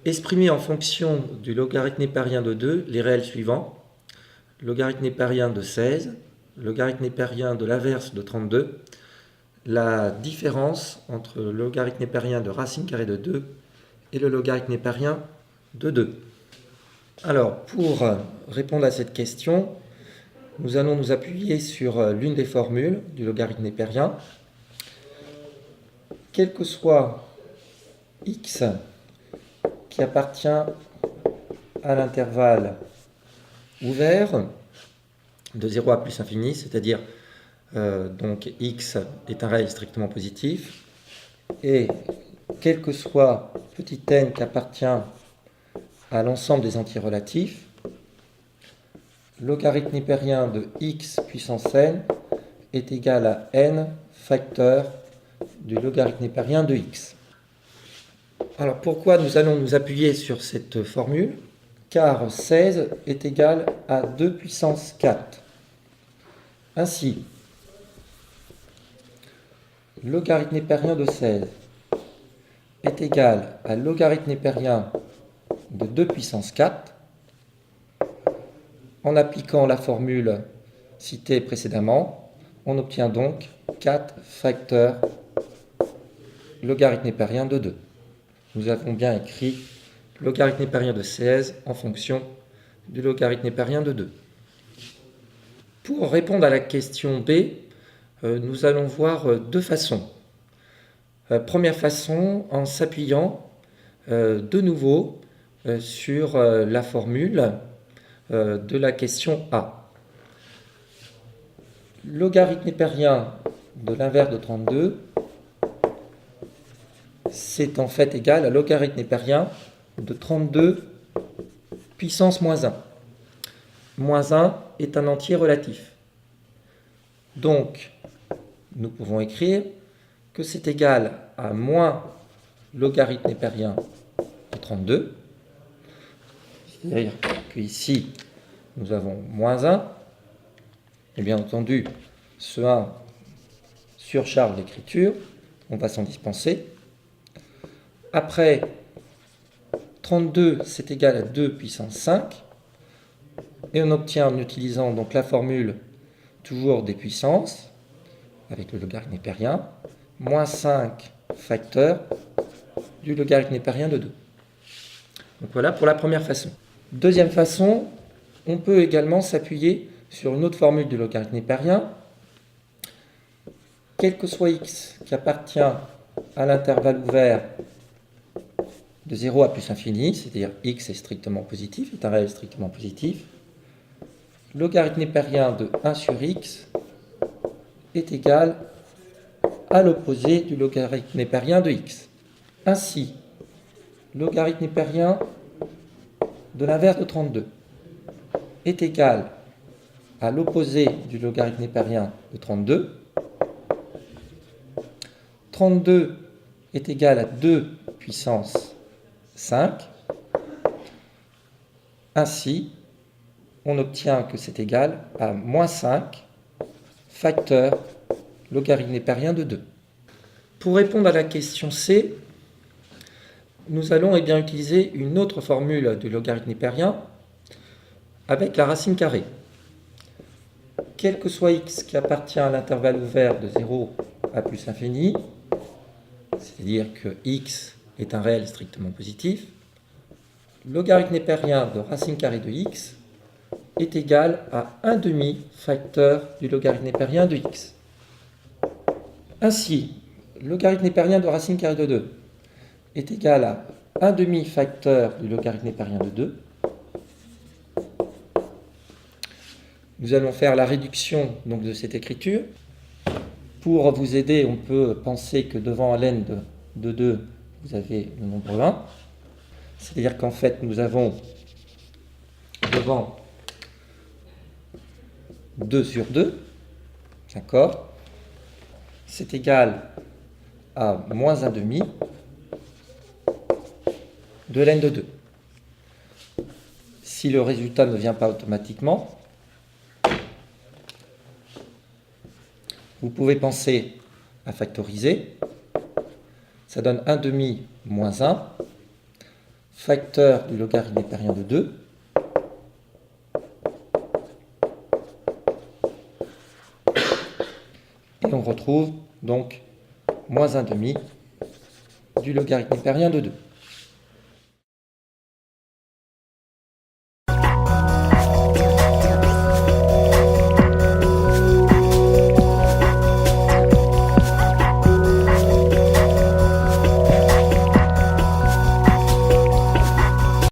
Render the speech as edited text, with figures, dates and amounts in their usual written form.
Exprimer en fonction du logarithme népérien de 2 les réels suivants. Logarithme népérien de 16, logarithme népérien de l'inverse de 32, la différence entre le logarithme népérien de racine carrée de 2 et le logarithme népérien de 2. Alors, pour répondre à cette question, nous allons nous appuyer sur l'une des formules du logarithme népérien. Quel que soit x qui appartient à l'intervalle ouvert de 0 à plus infini, c'est-à-dire donc x est un réel strictement positif, et quel que soit petit n qui appartient à l'ensemble des entiers relatifs, logarithme népérien de x puissance n est égal à n facteur du logarithme népérien de x. Alors pourquoi nous allons nous appuyer sur cette formule? Car 16 est égal à 2 puissance 4. Ainsi, logarithme népérien de 16 est égal à logarithme népérien de 2 puissance 4. En appliquant la formule citée précédemment, on obtient donc 4 facteurs logarithme népérien de 2. Nous avons bien écrit logarithme népérien de 16 en fonction du logarithme népérien de 2. Pour répondre à la question B, nous allons voir deux façons. Première façon, en s'appuyant de nouveau sur la formule de la question A. Logarithme népérien de l'inverse de 32, c'est en fait égal à logarithme népérien de 32 puissance moins 1. Moins 1 est un entier relatif. Donc, nous pouvons écrire que c'est égal à moins logarithme népérien de 32. C'est-à-dire qu'ici, nous avons moins 1. Et bien entendu, ce 1 surcharge l'écriture. On va s'en dispenser. Après, 32, c'est égal à 2 puissance 5. Et on obtient, en utilisant donc la formule toujours des puissances, avec le logarithme népérien, moins 5 facteurs du logarithme népérien de 2. Donc voilà pour la première façon. Deuxième façon, on peut également s'appuyer sur une autre formule du logarithme népérien. Quel que soit x qui appartient à l'intervalle ouvert de 0 à plus infini, c'est-à-dire x est strictement positif, est un réel strictement positif, logarithme népérien de 1 sur x est égal à l'opposé du logarithme népérien de x. Ainsi, logarithme népérien de l'inverse de 32 est égal à l'opposé du logarithme népérien de 32. 32 est égal à 2 puissance 5. Ainsi, on obtient que c'est égal à moins 5 facteur logarithme népérien de 2. Pour répondre à la question C, nous allons utiliser une autre formule du logarithme népérien avec la racine carrée. Quel que soit x qui appartient à l'intervalle ouvert de 0 à plus infini, c'est-à-dire que x est un réel strictement positif, logarithme népérien de racine carrée de x est égal à 1 demi facteur du logarithme népérien de x. Ainsi, logarithme népérien de racine carrée de 2 est égal à 1 demi facteur du logarithme népérien de 2. Nous allons faire la réduction donc, de cette écriture. Pour vous aider, on peut penser que devant ln de 2, vous avez le nombre 1. C'est-à-dire qu'en fait, nous avons devant 2 sur 2, d'accord? C'est égal à moins 1 demi de ln de 2. Si le résultat ne vient pas automatiquement, vous pouvez penser à factoriser. Ça donne 1 demi moins 1. facteur du logarithme népérien de 2. Et on retrouve donc moins 1 demi du logarithme népérien de 2.